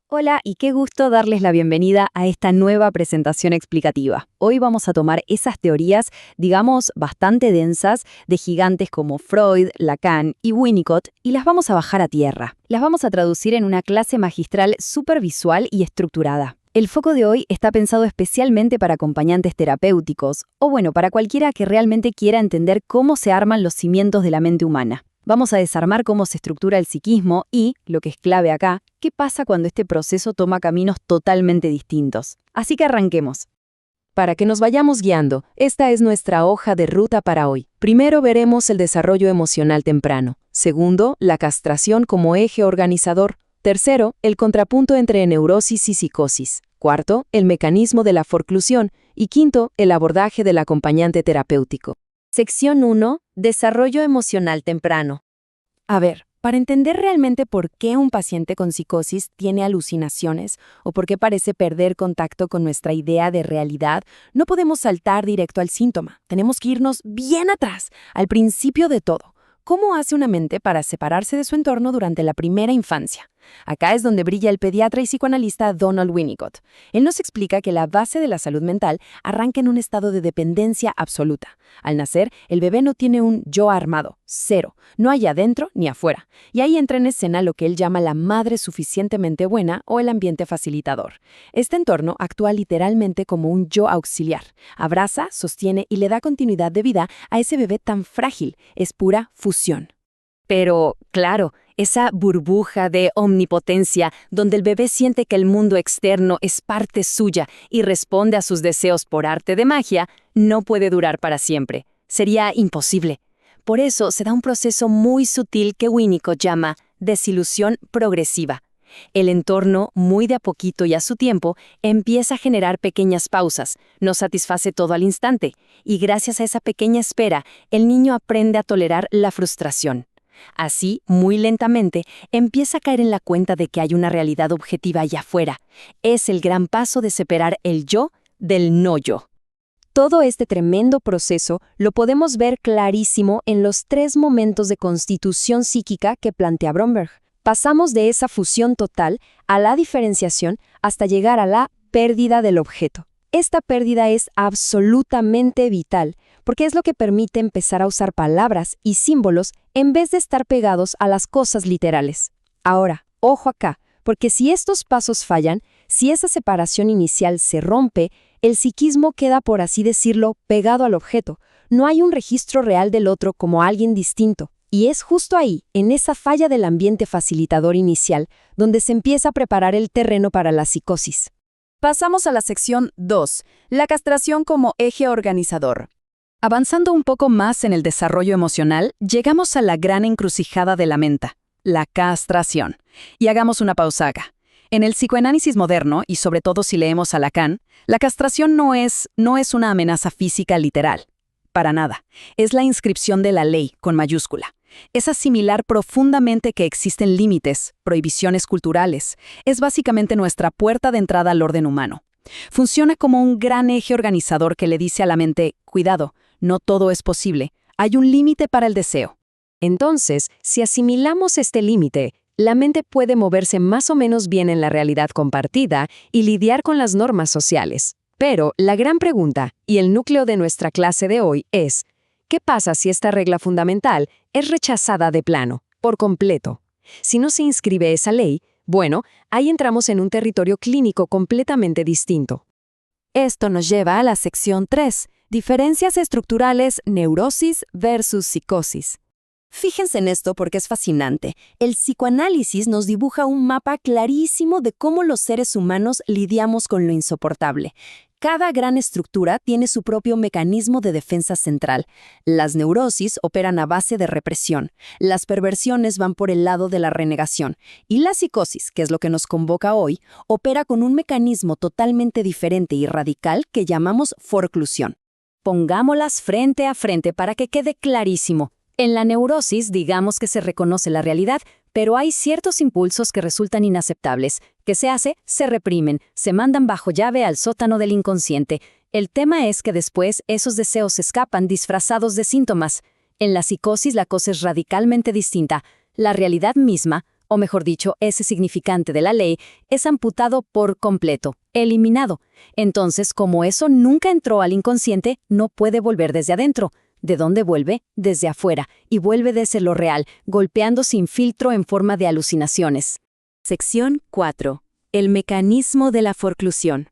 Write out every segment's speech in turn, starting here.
Hola y qué gusto darles la bienvenida a esta nueva presentación explicativa. Hoy vamos a tomar esas teorías, digamos, bastante densas de gigantes como Freud, Lacan y Winnicott y las vamos a bajar a tierra. Las vamos a traducir en una clase magistral súper visual y estructurada. El foco de hoy está pensado especialmente para acompañantes terapéuticos, o bueno, para cualquiera que realmente quiera entender cómo se arman los cimientos de la mente humana. Vamos a desarmar cómo se estructura el psiquismo y, lo que es clave acá, qué pasa cuando este proceso toma caminos totalmente distintos. Así que arranquemos. Para que nos vayamos guiando, esta es nuestra hoja de ruta para hoy. Primero veremos el desarrollo emocional temprano. Segundo, la castración como eje organizador. Tercero, el contrapunto entre neurosis y psicosis. Cuarto, el mecanismo de la forclusión. Y quinto, el abordaje del acompañante terapéutico. Sección 1. Desarrollo emocional temprano. A ver, para entender realmente por qué un paciente con psicosis tiene alucinaciones o por qué parece perder contacto con nuestra idea de realidad, no podemos saltar directo al síntoma. Tenemos que irnos bien atrás, al principio de todo. ¿Cómo hace una mente para separarse de su entorno durante la primera infancia? Acá es donde brilla el pediatra y psicoanalista Donald Winnicott. Él nos explica que la base de la salud mental arranca en un estado de dependencia absoluta. Al nacer, el bebé no tiene un yo armado, cero, no hay adentro ni afuera. Y ahí entra en escena lo que él llama la madre suficientemente buena o el ambiente facilitador. Este entorno actúa literalmente como un yo auxiliar. Abraza, sostiene y le da continuidad de vida a ese bebé tan frágil. Es pura fusión. Pero, claro, esa burbuja de omnipotencia donde el bebé siente que el mundo externo es parte suya y responde a sus deseos por arte de magia, no puede durar para siempre. Sería imposible. Por eso se da un proceso muy sutil que Winnicott llama desilusión progresiva. El entorno, muy de a poquito y a su tiempo, empieza a generar pequeñas pausas, no satisface todo al instante, y gracias a esa pequeña espera, el niño aprende a tolerar la frustración. Así, muy lentamente, empieza a caer en la cuenta de que hay una realidad objetiva allá afuera. Es el gran paso de separar el yo del no yo. Todo este tremendo proceso lo podemos ver clarísimo en los 3 momentos de constitución psíquica que plantea Bromberg. Pasamos de esa fusión total a la diferenciación hasta llegar a la pérdida del objeto. Esta pérdida es absolutamente vital, porque es lo que permite empezar a usar palabras y símbolos en vez de estar pegados a las cosas literales. Ahora, ojo acá, porque si estos pasos fallan, si esa separación inicial se rompe, el psiquismo queda, por así decirlo, pegado al objeto. No hay un registro real del otro como alguien distinto. Y es justo ahí, en esa falla del ambiente facilitador inicial, donde se empieza a preparar el terreno para la psicosis. Pasamos a la sección 2, la castración como eje organizador. Avanzando un poco más en el desarrollo emocional, llegamos a la gran encrucijada de la menta, la castración. Y hagamos una pausa acá. En el psicoanálisis moderno, y sobre todo si leemos a Lacan, la castración no es una amenaza física literal. Para nada. Es la inscripción de la ley, con mayúscula. Es asimilar profundamente que existen límites, prohibiciones culturales. Es básicamente nuestra puerta de entrada al orden humano. Funciona como un gran eje organizador que le dice a la mente, cuidado, no todo es posible, hay un límite para el deseo. Entonces, si asimilamos este límite, la mente puede moverse más o menos bien en la realidad compartida y lidiar con las normas sociales. Pero la gran pregunta, y el núcleo de nuestra clase de hoy, es, ¿qué pasa si esta regla fundamental es rechazada de plano, por completo? Si no se inscribe esa ley, bueno, ahí entramos en un territorio clínico completamente distinto. Esto nos lleva a la sección 3, diferencias estructurales, neurosis versus psicosis. Fíjense en esto porque es fascinante. El psicoanálisis nos dibuja un mapa clarísimo de cómo los seres humanos lidiamos con lo insoportable. Cada gran estructura tiene su propio mecanismo de defensa central. Las neurosis operan a base de represión. Las perversiones van por el lado de la renegación. Y la psicosis, que es lo que nos convoca hoy, opera con un mecanismo totalmente diferente y radical que llamamos forclusión. Pongámoslas frente a frente para que quede clarísimo. En la neurosis, digamos que se reconoce la realidad, pero hay ciertos impulsos que resultan inaceptables. ¿Qué se hace? Se reprimen, se mandan bajo llave al sótano del inconsciente. El tema es que después esos deseos escapan disfrazados de síntomas. En la psicosis la cosa es radicalmente distinta. La realidad misma, o mejor dicho, ese significante de la ley, es amputado por completo, eliminado. Entonces, como eso nunca entró al inconsciente, no puede volver desde adentro. ¿De dónde vuelve? Desde afuera, y vuelve desde lo real, golpeando sin filtro en forma de alucinaciones. Sección 4. El mecanismo de la forclusión.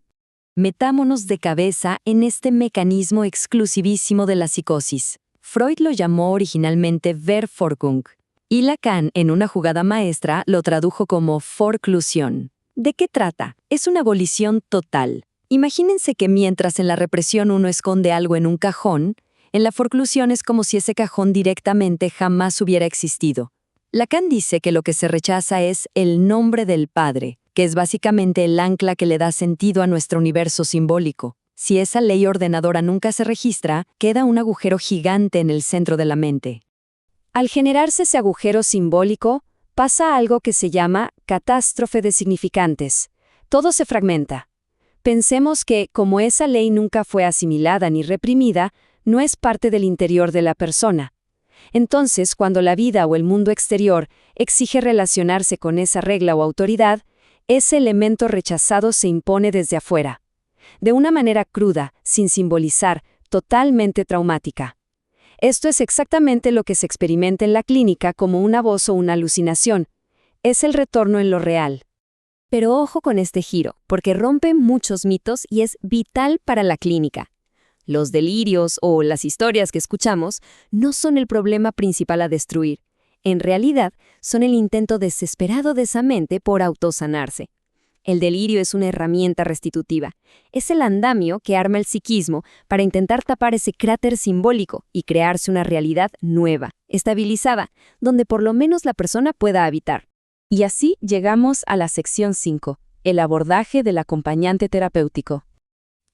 Metámonos de cabeza en este mecanismo exclusivísimo de la psicosis. Freud lo llamó originalmente Verforkung, y Lacan, en una jugada maestra, lo tradujo como forclusión. ¿De qué trata? Es una abolición total. Imagínense que mientras en la represión uno esconde algo en un cajón, en la forclusión es como si ese cajón directamente jamás hubiera existido. Lacan dice que lo que se rechaza es el nombre del Padre, que es básicamente el ancla que le da sentido a nuestro universo simbólico. Si esa ley ordenadora nunca se registra, queda un agujero gigante en el centro de la mente. Al generarse ese agujero simbólico, pasa algo que se llama catástrofe de significantes. Todo se fragmenta. Pensemos que, como esa ley nunca fue asimilada ni reprimida, no es parte del interior de la persona. Entonces, cuando la vida o el mundo exterior exige relacionarse con esa regla o autoridad, ese elemento rechazado se impone desde afuera. De una manera cruda, sin simbolizar, totalmente traumática. Esto es exactamente lo que se experimenta en la clínica como una voz o una alucinación. Es el retorno en lo real. Pero ojo con este giro, porque rompe muchos mitos y es vital para la clínica. Los delirios o las historias que escuchamos no son el problema principal a destruir. En realidad, son el intento desesperado de esa mente por autosanarse. El delirio es una herramienta restitutiva. Es el andamio que arma el psiquismo para intentar tapar ese cráter simbólico y crearse una realidad nueva, estabilizada, donde por lo menos la persona pueda habitar. Y así llegamos a la sección 5, el abordaje del acompañante terapéutico.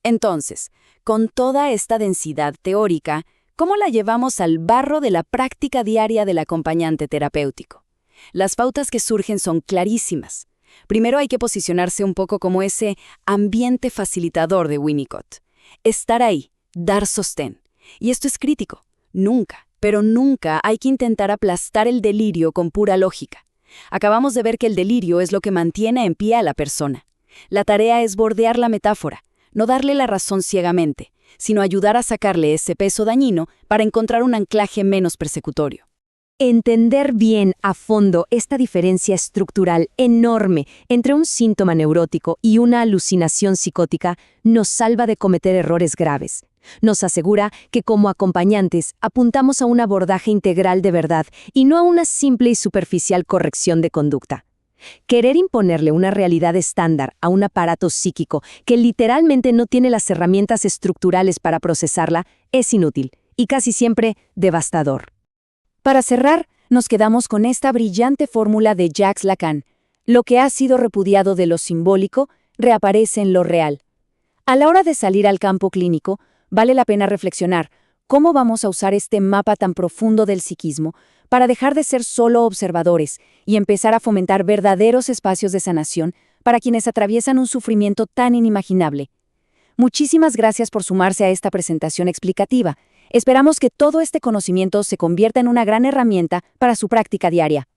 Entonces, con toda esta densidad teórica, ¿cómo la llevamos al barro de la práctica diaria del acompañante terapéutico? Las pautas que surgen son clarísimas. Primero hay que posicionarse un poco como ese ambiente facilitador de Winnicott. Estar ahí, dar sostén. Y esto es crítico. Nunca, pero nunca hay que intentar aplastar el delirio con pura lógica. Acabamos de ver que el delirio es lo que mantiene en pie a la persona. La tarea es bordear la metáfora, no darle la razón ciegamente, sino ayudar a sacarle ese peso dañino para encontrar un anclaje menos persecutorio. Entender bien a fondo esta diferencia estructural enorme entre un síntoma neurótico y una alucinación psicótica nos salva de cometer errores graves. Nos asegura que como acompañantes apuntamos a un abordaje integral de verdad y no a una simple y superficial corrección de conducta. Querer imponerle una realidad estándar a un aparato psíquico que literalmente no tiene las herramientas estructurales para procesarla es inútil y casi siempre devastador. Para cerrar, nos quedamos con esta brillante fórmula de Jacques Lacan. Lo que ha sido repudiado de lo simbólico reaparece en lo real. A la hora de salir al campo clínico, vale la pena reflexionar cómo vamos a usar este mapa tan profundo del psiquismo para dejar de ser solo observadores y empezar a fomentar verdaderos espacios de sanación para quienes atraviesan un sufrimiento tan inimaginable. Muchísimas gracias por sumarse a esta presentación explicativa. Esperamos que todo este conocimiento se convierta en una gran herramienta para su práctica diaria.